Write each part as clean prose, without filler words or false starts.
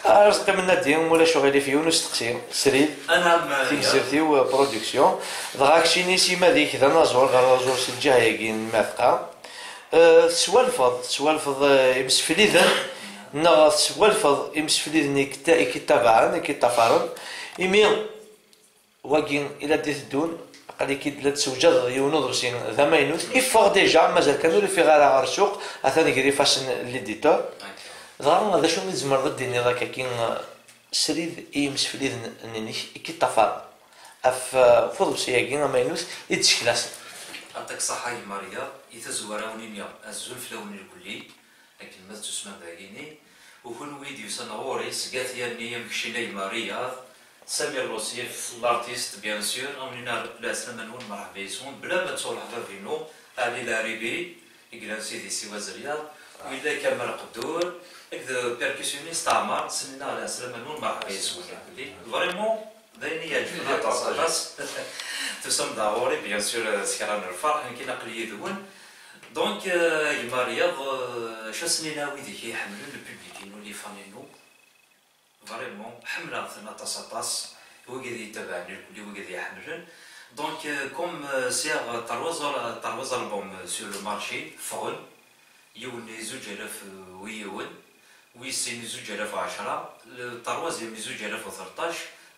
رزقي من ناديهم ولا شغلي في يونس تقسيم سريد تيكزرتيو برودكسيون دغا كشيني سيما ديك ذا نازور سي الجهه ياكين ماثقه سوالفض يمسفليذن نا سوالفض يمسفليذن كي تفارن يمي واكين الى ديت الدون قال لك لا تسوجد يونض سين ذا ماينوت يفوق ديجا مازال كانوا اللي في غير السوق اثاني كري فاش ليديتور ظهر هذا شو نزمر ضدني ذاك كاين سريد يمسفليذ نينيش كي تفارن اف فضل سياكين ماينوت يتشكلاس عطاك صحة يا ماريا يتزوروني الزلف لوني الكلي لكن ما تسمى باقيني وكون ويديو سنوري سقات ياني مكشيلي ماريا سامي الروسيف الارتيست بيان سور امنينا لا سلمانون مرحبا يسون بلا ما تصول حدا فينو علي لاريبي يقرا سيدي سوا زريا وإلا كمال قدور هكذا بيركسيونيست عمر سمينا لا سلمانون مرحبا يسون فريمون دايني يعجبني طاس تسمى ضروري بيان سور سكران الفرح كي نقل يدون دونك يما رياض شو سنينا ويدي كيحملوا البوبليكين ولي فانينو فريمون حمله ثنا طاس هو قاعد يتابعني الكل هو قاعد يحملن دونك كوم سيغ تروز البوم سور لو مارشي فغل يولي 2000 ويون ويسيني 2010 التروازيام 2013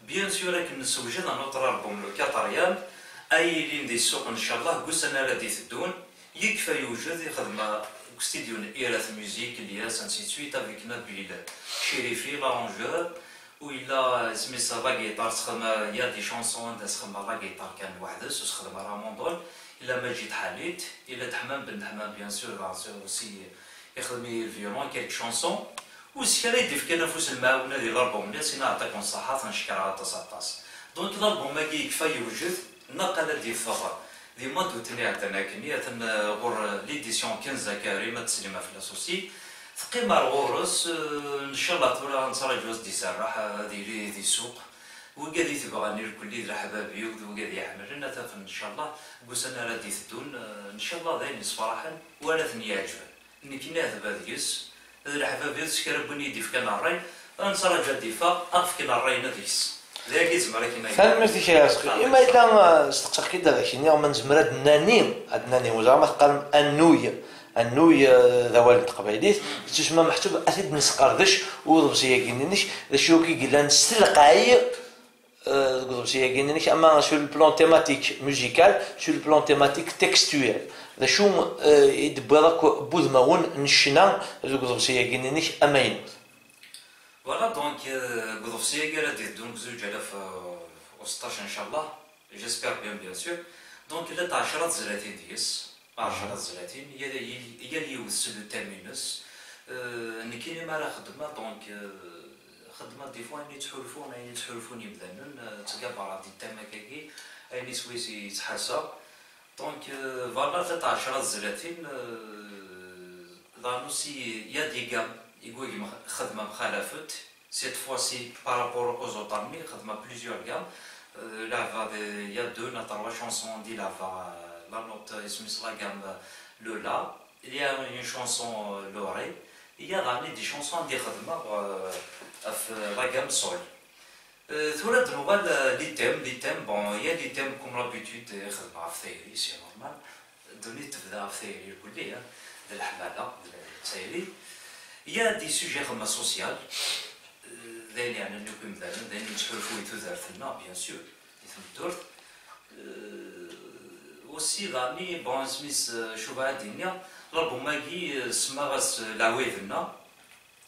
بيان سور راك نسوجد نوتر البوم لو كاتريام اي لين دي السوق ان شاء الله قسنا لا دي تدون يكفى يوجد يخدم ستوديو إيراث ميوزيك اللي سانسي سويت افيك نابيل شريفي لارونجور وإلا سميتها لا جيتار تخدم يا دي شونسون تخدم لا جيتار كان وحدس وتخدم راموندول إلا مجيد حليت إلا تحمام بن تحمام بيان سور اوسي يخدم الفيولون كيلك شونسون وسكرا يدير في كنفوس المعاونه ديال الالبوم اللي سينا عطاكم الصحه تنشكرها طاس دونك الالبوم ماكي يكفى يوجد نقله ديال الثغر ديما دوتني عندنا كنية غور ليديسيون 15 كريمة تسليمة في لاسوسي ثقيمة الغورس ان شاء الله تورا نصرا جوز دي سراح دي السوق وقاعد يتبغاني الكل ديال حبابي وقاعد يحملنا ان شاء الله قسنا راه دي تدون ان شاء الله داين صراحة ولا ثني عجبه اني كي نهضب ديس الحبابي سكربوني يدي في كان الراي نصرا جا ديفا اقف كنا الراي نديس فهمتي شي راسك اما اذا استقصى كي داك شي ما نزمر هاد النانيم وزعما تقال النوي ذوالد القبايليت تسمى محسوب اسيد نسقردش وضبسيه كينيش ذا شو كي قلنا نستلقاي ضبسيه كينيش اما سو البلان تيماتيك ميوزيكال سو البلان تيماتيك تكستويال ذا شو يدبرك بوذماون نشنا ضبسيه كينيش امين فوالا دونك قضفسيه قال دي دونك 2016 ان شاء الله جيسبر بيان سور دونك الا 10 زلاتين ديس 10 زلاتين هي اللي يوصل التيرمينوس نكيني ما راه خدمه دونك خدمه دي فوا اللي تحولفوني مثلا تقابل دي تما كاكي اي سويسي يتحاسب دونك فوالا 13 زلاتين دانوسي يا ديغام يقول خدمة مخالفت cette fois-ci par rapport aux autres armées خدمة plusieurs gammes il y a deux trois chansons dit la note اسمها la gamme le la il y a une chanson l'oreille il y a des chansons دي خدمة في la gamme sol ثورة نوال les thèmes bon il y a des thèmes comme l'habitude خدمة في ثيري c'est normal دوني تبدا في ثيري الكلية ديال الحمالة ديال الثيري Il y a des sujets comme social, يعني نكون مثلا نتحرفوا يتوزرثنا bien sûr يثمتور aussi غاني بون سميس شوف هاد الدنيا الالبوم ماكي سما غاس لا ويفنا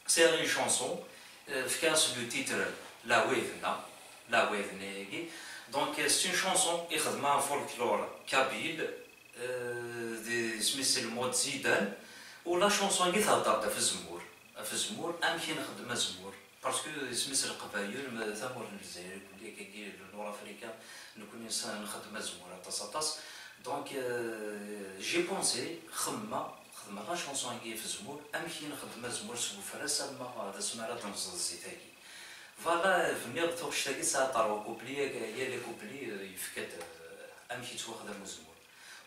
سي اون شانسون في كاس لو تيتر لا ويفنا دونك سي اون شانسون يخدمها فولكلور كابيل دي سميس المود زيدان ولا شانسون كي تهضر في الزمور امشي نخدم زمور باسكو سميت القبايل ثمور الجزائر كلي كي نور افريكا نكون نخدم زمور طاس دونك جي بونسي خدمه لا شونسون كي في الزمور امشي نخدم زمور سوفرا سما هذا سما راه تنص زيتاكي فوالا فني توش تاكي ساطر كوبلي هي لي كوبلي يفكت امشي تخدم زمور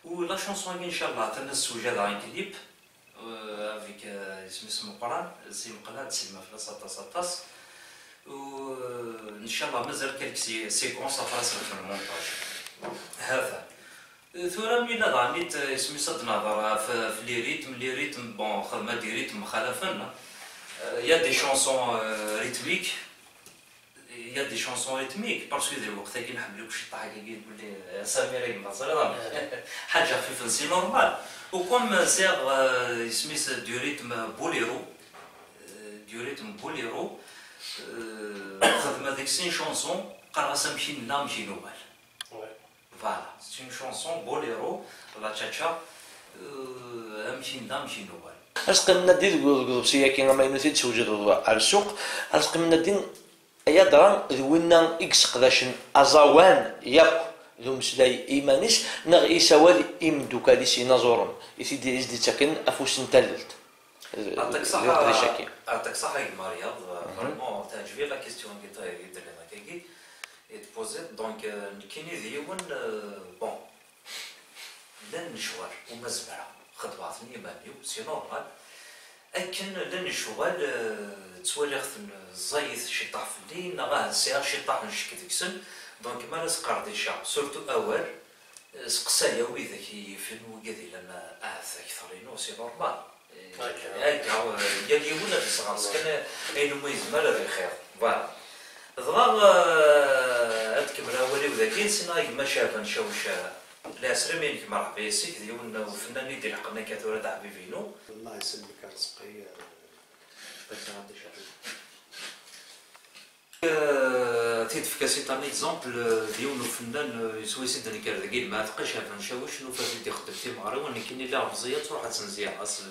ولا شونسون ان شاء الله تنسو جا كليب افيك اسمه قران سي مقلاد سي مفلس اطاس وان شاء الله مازال كاين سيكونس فراسل في المونتاج هذا ثورة من ضعنيت اسمي صد نظرة في لي ريتم بون خدمة دي ريتم مخالفين يا دي شونسون ريتميك يا دي شونسون ريتميك باسكو ذا الوقت كي نحب لك شي طاحه كي تقول لي سمير يمصر حاجه خفيفه سي نورمال وكم سيغ سميس دو ريتم بوليرو خدمه ديك سين شونسون قرا سمشي لنا مشي نوبال فوالا سي اون شونسون بوليرو لا تشاتشا مشي لنا مشي نوبال اسقي من الدين القدسيه كي ما ينوثي توجد على السوق اسقي من الدين يدرى ذوينا إكس قداشن أزاوان يق ذو مسلاي إيمانيس نغ إيسوال إم دوكاليسي نازورن يثيدي إزدي تاكن أفوس نتللت أعطيك صحة يا مريض فريمون تعجبني لا كيستيون كي طاير يدير كي تبوزيت دونك كاين ديون بون لا نشوار وما زبرة خدماتني مانيو سي نورمال لكن لان الشغل تواليخ الزايد شي طاح في الليل نغاه سير شي طاح نشك ديكسن دونك ما نسقر ديجا سورتو اول سقسايا ويذا كيفنو كذي لان كثرينو سي نورمال هكا يا اليوم في صغار كان اين ميز مال بخير فوالا ضغط تكمل اولي وذاكين سنا ما شاف نشوش لا سلمين كما مرحبا ياسيك ديون وفنان يدير حقنا كثوره تاع بيفينو الله يسلمك رزقي تيت في سيت ان اكزومبل ديون وفنان يسوي سيدنا كاردكيل ما تقاش هذا نشاوش شنو فاتي خدمتي مع راه كاين اللي لاعب زيا تروح تنزيع اس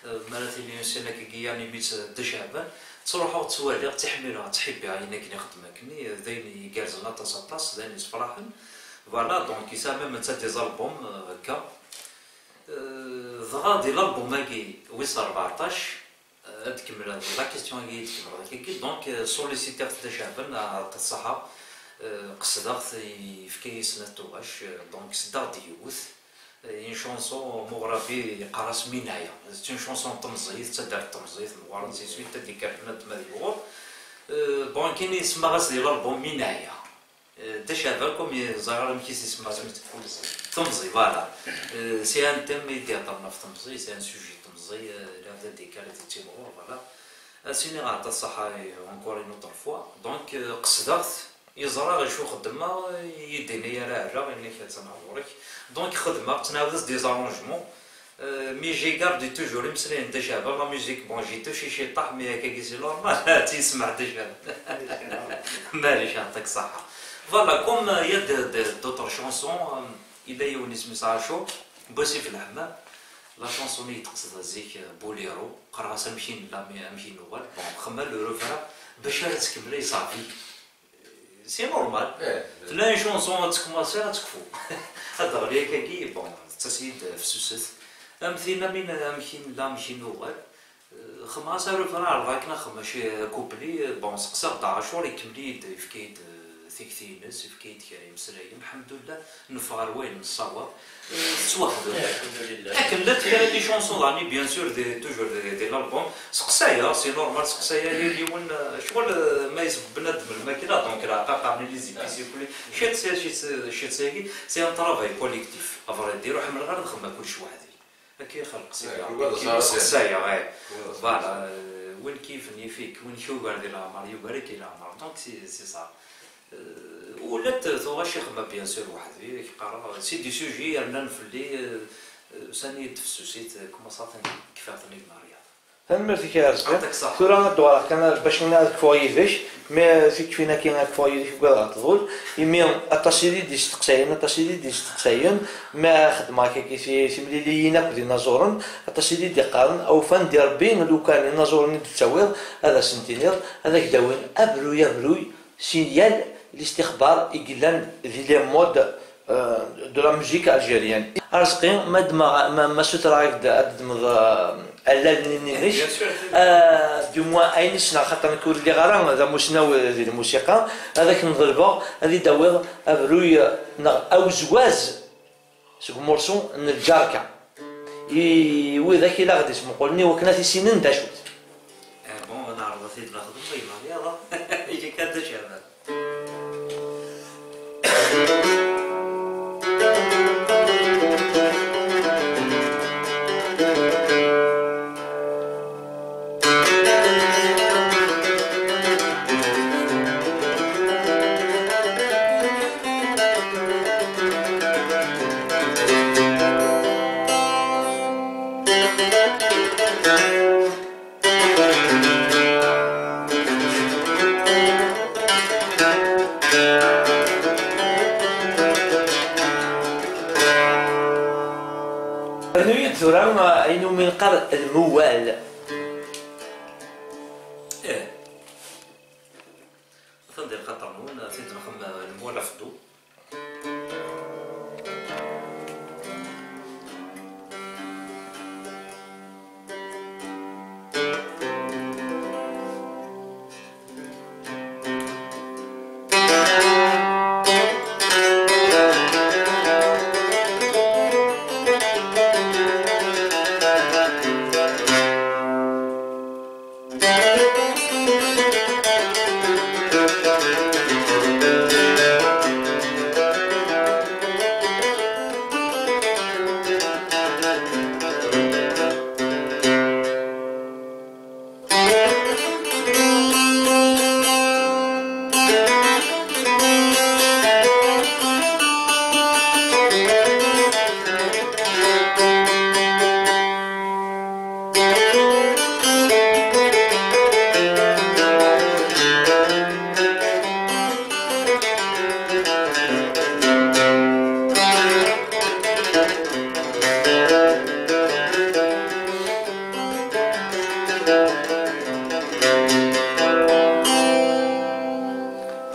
مراتي سنه كي يعني ميت دشعبان تروح وتوالي تحملها تحبها عينك اللي خدمكني ذيني كارزنا تصاطاس ذيني صفراحن فوالا دونك يسمى من تاع دي زالبوم هكا غادي لالبوم هاكي وصل 14 تكمل لا كيستيون هاكي تكمل هاكي دونك سوليسيتير تاع شعبان تاع الصحه قصدت في كيس نتوغاش دونك صدر ديوث اون شونسون مغربي قراس منايا سي اون شونسون تمزيث تدار تمزيث مغرب سي سويت تاع ديك البنات مديور بون كاين يسمى غاس ديال الالبوم منايا تشابهكم زهر مكيس اسمها تمزي فوالا سي ان تيم يدير في تمزي سي ان سوجي تمزي هذا ديكاليتي تيمور فوالا سيني غاتا الصحة اونكور اون اوتر فوا دونك قصدت يزرى غير شو خدمة يديني راجع اللي كتناورك دونك خدمة تناوز دي زارونجمون مي جي غاردي توجور يمسلين تشابه لا ميوزيك بون جيتو شي طاح مي هكا كيجي نورمال تيسمع تشابه ماليش يعطيك الصحة فوالا كوم يد دوطر شونسون إذا يوني سميتها عاشور بوسي في الحمام لا شونسون اللي تقصدها زيك بوليرو قراها سامشين لا مشي نوال بون خمم لو روفرا باش تكملي صافي سي نورمال تلاقي شونسون تكماسي تكفو هذا غير كي بون تسيد في سوسيت امثينا من امشين لا مشي نوال خماسة روفرا راكنا خماشي كوبلي بون سقسا 11 يكملي في كيد ثيكتينس في كيد كريم سلايم الحمد لله نفغر وين الصواب توحدوا الحمد لله لكن لا تكرا دي شونسون راني بيان سور دي توجور دي لالبوم سقسايا سي نورمال سقسايا اليوم شغل ما يسب بنادم الماكينه دونك راه قاطع من لي زيبيسي كل شيت ساكي سي ان طرافاي كوليكتيف افرا ديرو حمل غير نخدم كلشي وحدي هكا خلق سيدي سقسايا فوالا وين كيفني فيك وين شوغر ديال العمر يبارك الى العمر دونك سي صح ولات ثوغاش يخدم بيان سور وحدي كيقرا سي دي سوجي رنا نفلي ثاني تفسوسيت كما صافي كيفاتني المريض فهمتي كي راسك كورا الدوار كان باش نعرف كويس مي فينا كاين كويس كاع تقول يمي التصيدي دي استقساين التصيدي دي استقساين ما خدمه كي سي ملي ناكل نازورن التصيدي دي قارن او فان دير بين لو كان نازورن تساوير هذا سنتينير هذاك داوين ابروي سينيال الاستخبار يقلان ذي مود دو لا موزيك الجيريان رزقي ما ستراك دمض الا نينيش دو موا اين سنا خاطر نكون اللي غرام هذا مسناو ديال الموسيقى هذاك نضربه هذه داوير ابروي او زواز سوق مورسون الجاركه وذاك الا غادي تمقولني وكنا تيسينن دا شوت بون انا عرضت لي ناخذ القيمه يلا يجي كاد شباب. نريد ثورة أين من قرن الموال. إيه تندير خاطر نون تنخم الموال فدو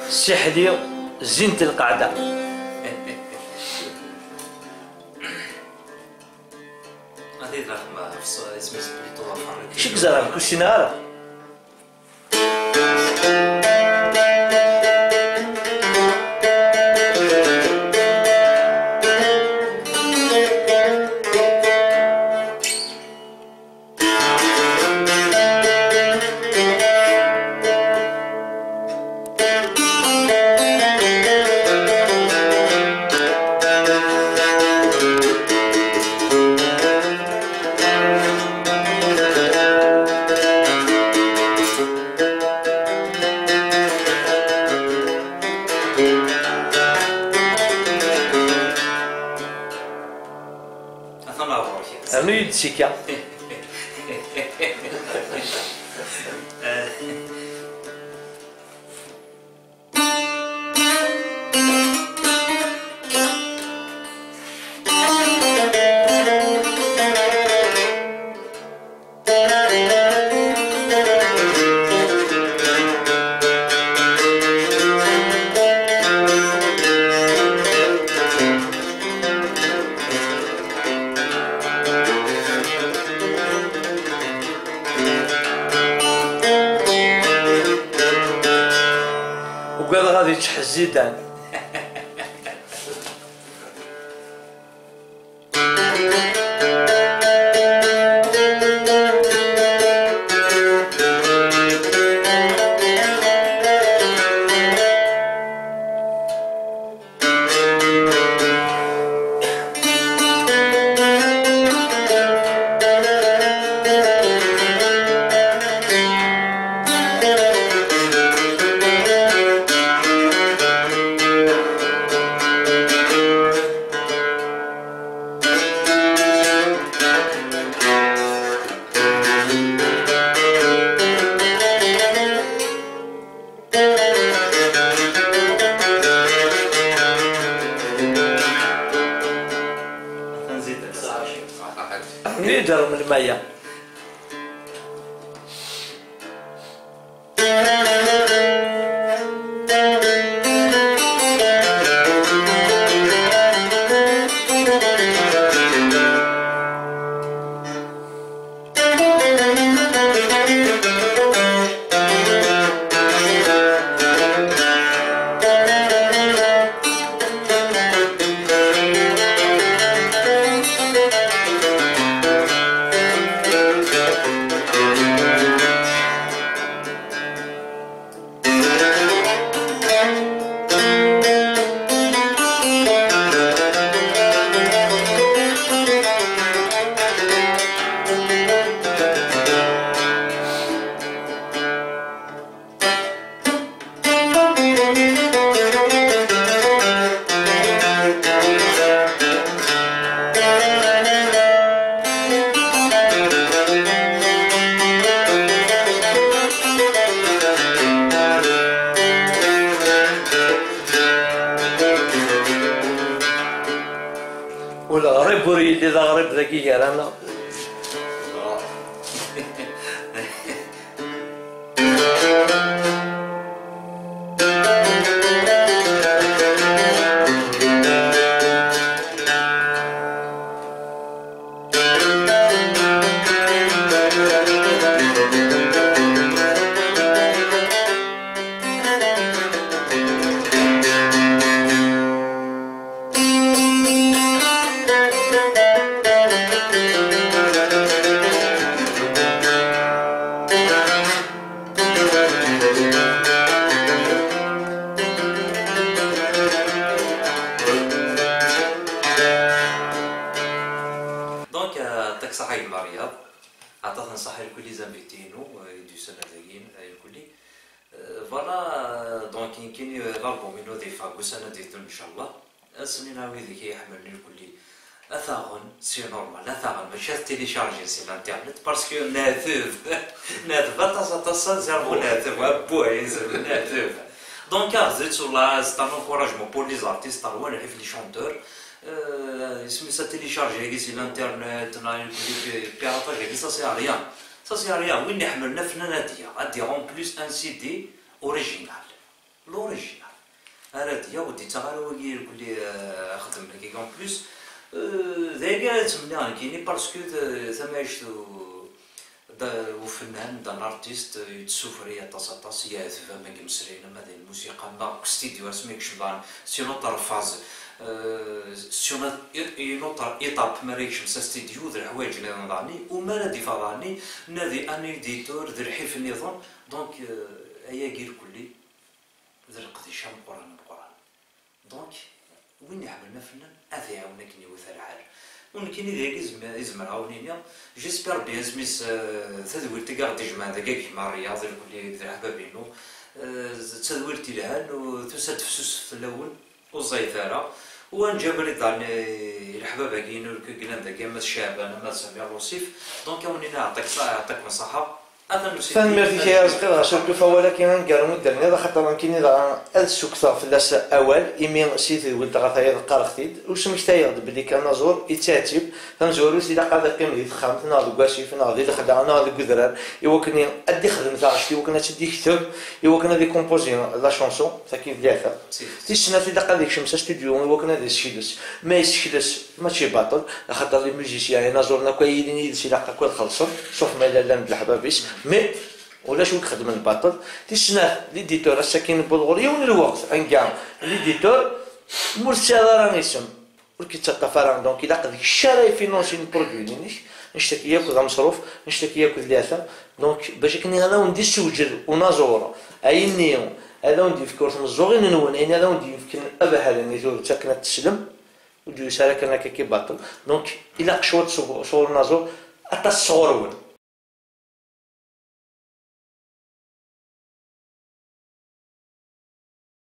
السحلي زينة القعدة. هذه الرقم اسمه سبريتو فرق شك زرع كلشي نهار نريد سيكا. وقال غادي تحزيدان. نيدر من المية. سيدي ذا غريب ذاكي كرانا. يعطيك الصحة يا مريم، عطاتنا الصحة لكل زانفيتينو يدو سنة ذاكين الكلي. فوالا دونك كاين الالبوم انو دي فاكو سنة ديتون ان شاء الله. السنين هاوي ذيك يحملني الكلي اثاغن سي نورمال اثاغن ماشي تيليشارجي سي الانترنت باسكو ناثوف تصل زيرو ناثوف ابويز ناثوف. دونك ارزت والله سي ان انكوراجمون بور لي زارتيست الوان في لي شونتور. اسمي سا تيليشارجي سي الانترنت بيراطاج سا سي ريان سا سي ريان. وين حملنا فنان هاديه اون بليس ان سي دي اوريجينال لوريجينال هاديه ودي تاغا وي كلي خدم لك اون بليس ذاك تمنى كايني باسكو ثما شتو وفنان دا الارتيست يتسوفري تصاطاس ياثف ما كمسرينا ماذا الموسيقى ما ستيديو اسميك شبان سي نوتر فاز سي نوتر ايطاب ماريكش مسا ستيديو ذا الحوايج اللي نضعني وما نادي فضاني نادي ان ايديتور ذا الحيف النظام. دونك ايا كير كلي ذا القديشه مقران بقران. دونك وين يحملنا فنان هذا يعاوننا كي يوثر حال ولكن إذا يزمر عاونيني جيسبر بيان سميس تدويرتي كاع تجمع ذاك كيما الرياض اللي ذا حبابينو تدويرتي لهان وتسد فسوس في اللون والزيثاره ونجابر يضعني الحبابه كاين قلنا ذاك ما الشعبان ما سمير الوصيف. دونك ونينا يعطيك نصيحه فان ميرتي يا صغير شوف فوالا كاين كاع مدرني هذا خاطر كاين هذا السكثر في اللاس اول ايمين سيتي ولد غاثايا القرختيد واش مشتايغ بلي كان زور يتاتب فنزورو سيدا قاعد قيم لي خامت ناض كواشي في ناضي الخدعه ناض الكذرار يوكني ادي خدم تاع شتي وكنا تدي كتب يوكنا دي كومبوزي لا شونسون تاكي ديالها تيسنا سيدا قاعد شمس ستوديو يوكنا دي شيدس ما يسكلس ماشي باطل خاطر لي ميوزيسيان هنا زورنا كاينين سيدا كل خلصوا شوف ما لا لا الحبابيس مي ولا شو تخدم الباطل تيسنا ليديتور الساكن بالغورية ون الوقت انكاع ليديتور مرسي راه يسم ولكي تطفران دونك الا قد الشراي فينونسي البرودوي نيش نشتكي ياكل مصروف نشتكي ياكل ثلاثه. دونك باش كني هذا وندي سوجل ونازور اي نيو هذا وندي في كورس مزوغين نون اين هذا وندي يمكن ابا هذا نيزور ساكنه تسلم ودي سالك انا كي باطل. دونك الا قشوت صور نازور اتا الصغور